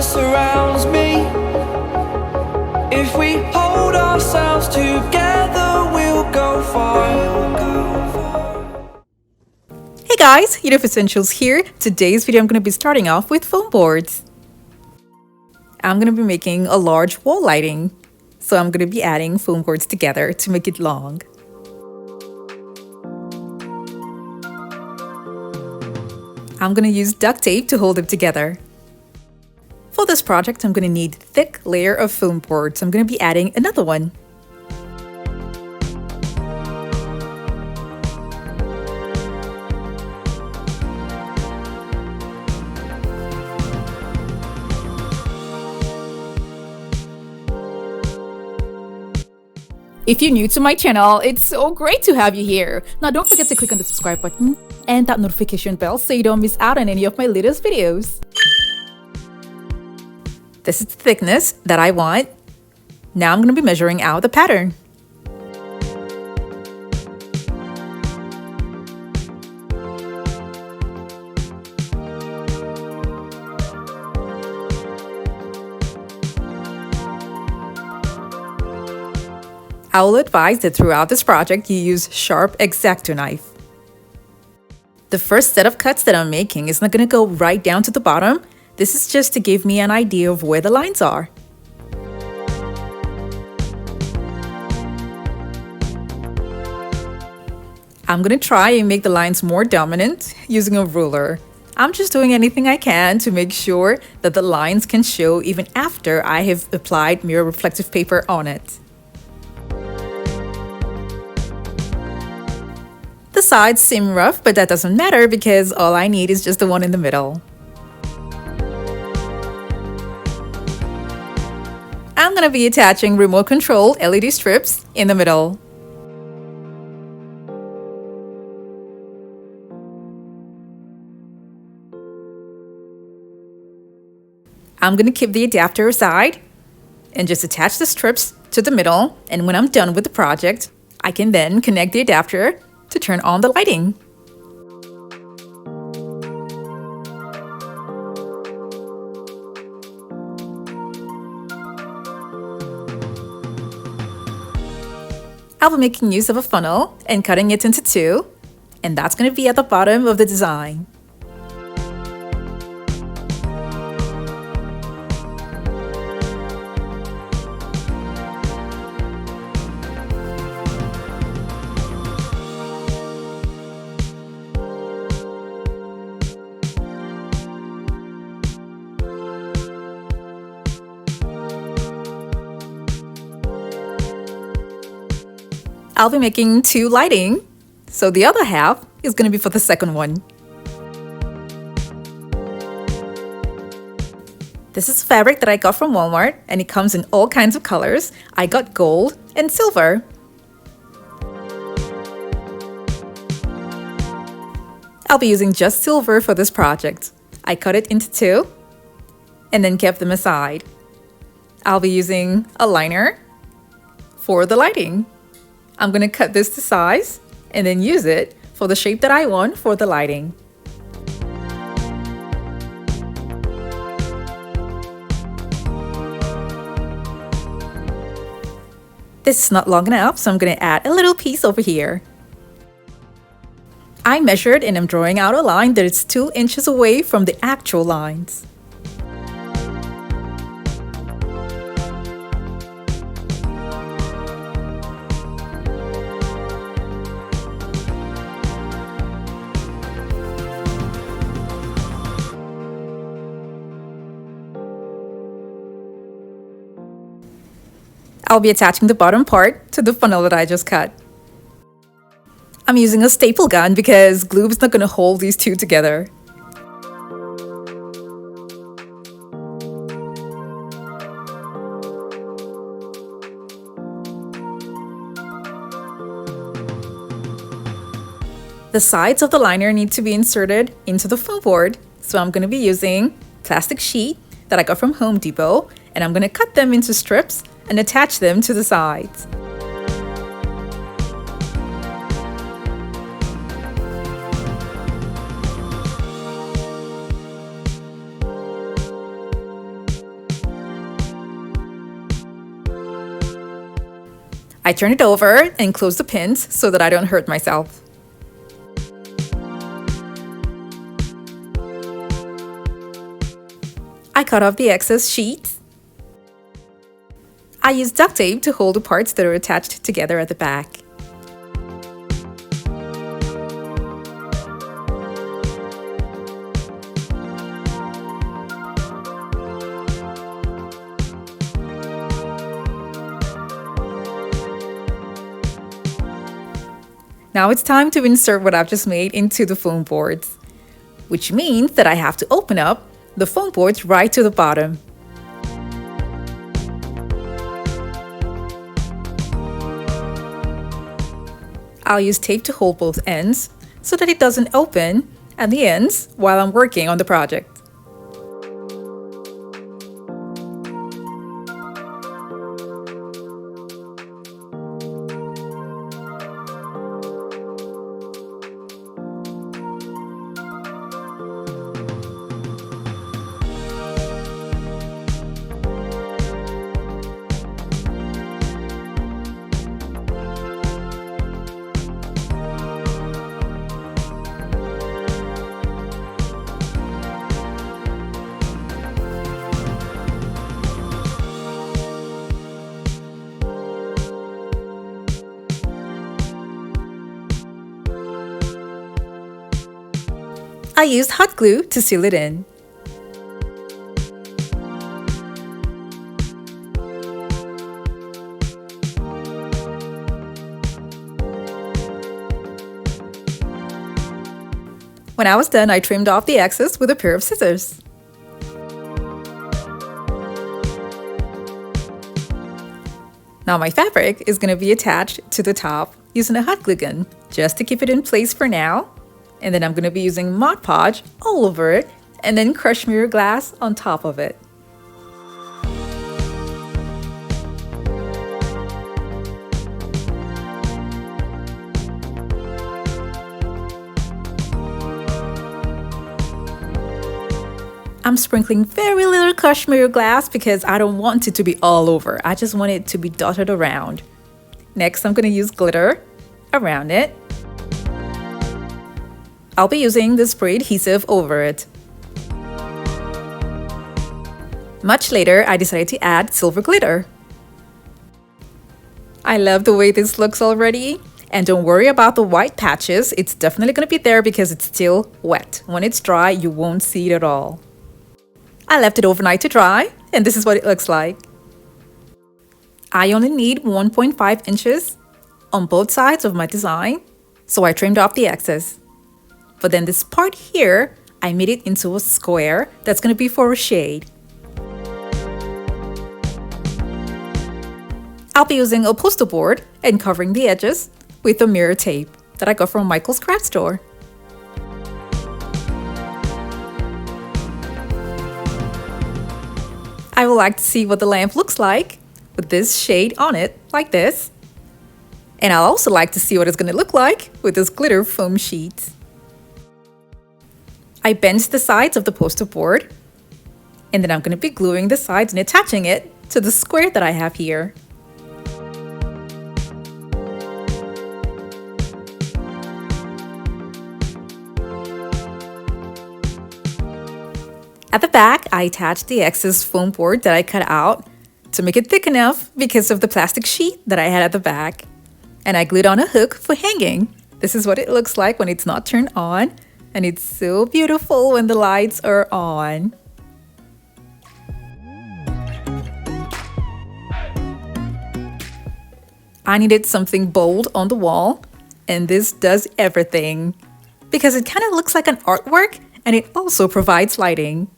that surrounds me. If we hold ourselves together, we'll go far. Hey guys, Yoduvh Essentials here. Today's video I'm going to be starting off with foam boards. I'm going to be making a large wall lighting. So I'm going to be adding foam boards together to make it long. I'm going to use duct tape to hold them together. For this project, I'm going to need a thick layer of foam boards. I'm going to be adding another one. If you're new to my channel, it's so great to have you here. Now don't forget to click on the subscribe button and that notification bell so you don't miss out on any of my latest videos. This is the thickness that I want. Now I'm going to be measuring out the pattern. I will advise that throughout this project you use sharp X-Acto knife. The first set of cuts that I'm making is not going to go right down to the bottom. This is just to give me an idea of where the lines are. I'm going to try and make the lines more dominant using a ruler. I'm just doing anything I can to make sure that the lines can show even after I have applied mirror reflective paper on it. The sides seem rough, but that doesn't matter because all I need is just the one in the middle. I'm going to be attaching remote control LED strips in the middle. I'm going to keep the adapter aside and just attach the strips to the middle, and when I'm done with the project, I can then connect the adapter to turn on the lighting. I'll be making use of a funnel and cutting it into two, and that's going to be at the bottom of the design. I'll be making two lighting, so the other half is going to be for the second one. This is fabric that I got from Walmart, and it comes in all kinds of colors. I got gold and silver. I'll be using just silver for this project. I cut it into two and then kept them aside. I'll be using a liner for the lighting. I'm going to cut this to size and then use it for the shape that I want for the lighting. This is not long enough, so I'm going to add a little piece over here. I measured and I'm drawing out a line that is 2 inches away from the actual lines. I'll be attaching the bottom part to the funnel that I just cut. I'm using a staple gun because glue is not going to hold these two together. The sides of the liner need to be inserted into the foam board, so I'm going to be using plastic sheet that I got from Home Depot, and I'm going to cut them into strips and attach them to the sides. I turn it over and close the pins so that I don't hurt myself. I cut off the excess sheet. I use duct tape to hold the parts that are attached together at the back. Now it's time to insert what I've just made into the foam boards, which means that I have to open up the foam boards right to the bottom. I'll use tape to hold both ends so that it doesn't open at the ends while I'm working on the project. I used hot glue to seal it in. When I was done, I trimmed off the excess with a pair of scissors. Now my fabric is going to be attached to the top using a hot glue gun just to keep it in place for now. And then I'm going to be using Mod Podge all over it and then crushed mirror glass on top of it. I'm sprinkling very little crushed mirror glass because I don't want it to be all over. I just want it to be dotted around. Next, I'm going to use glitter around it. I'll be using the spray adhesive over it. Much later, I decided to add silver glitter. I love the way this looks already. And don't worry about the white patches. It's definitely going to be there because it's still wet. When it's dry, you won't see it at all. I left it overnight to dry, and this is what it looks like. I only need 1.5 inches on both sides of my design, so I trimmed off the excess. But then this part here, I made it into a square that's going to be for a shade. I'll be using a poster board and covering the edges with a mirror tape that I got from Michael's craft store. I would like to see what the lamp looks like with this shade on it, like this. And I'll also like to see what it's going to look like with this glitter foam sheet. I bent the sides of the poster board, and then I'm going to be gluing the sides and attaching it to the square that I have here. At the back, I attached the excess foam board that I cut out to make it thick enough because of the plastic sheet that I had at the back. And I glued on a hook for hanging. This is what it looks like when it's not turned on. And it's so beautiful when the lights are on. I needed something bold on the wall, and this does everything because it kind of looks like an artwork and it also provides lighting.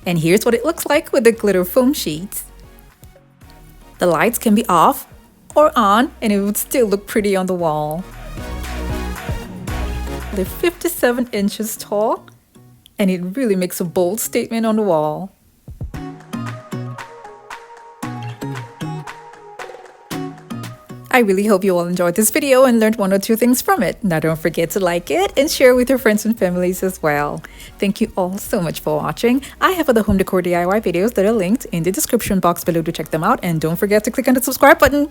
And here's what it looks like with the glitter foam sheets. The lights can be off or on, and it would still look pretty on the wall. They're 57 inches tall, and it really makes a bold statement on the wall. I really hope you all enjoyed this video and learned one or two things from it. Now don't forget to like it and share with your friends and families as well. Thank you all so much for watching. I have other home decor DIY videos that are linked in the description box below to check them out, and don't forget to click on the subscribe button.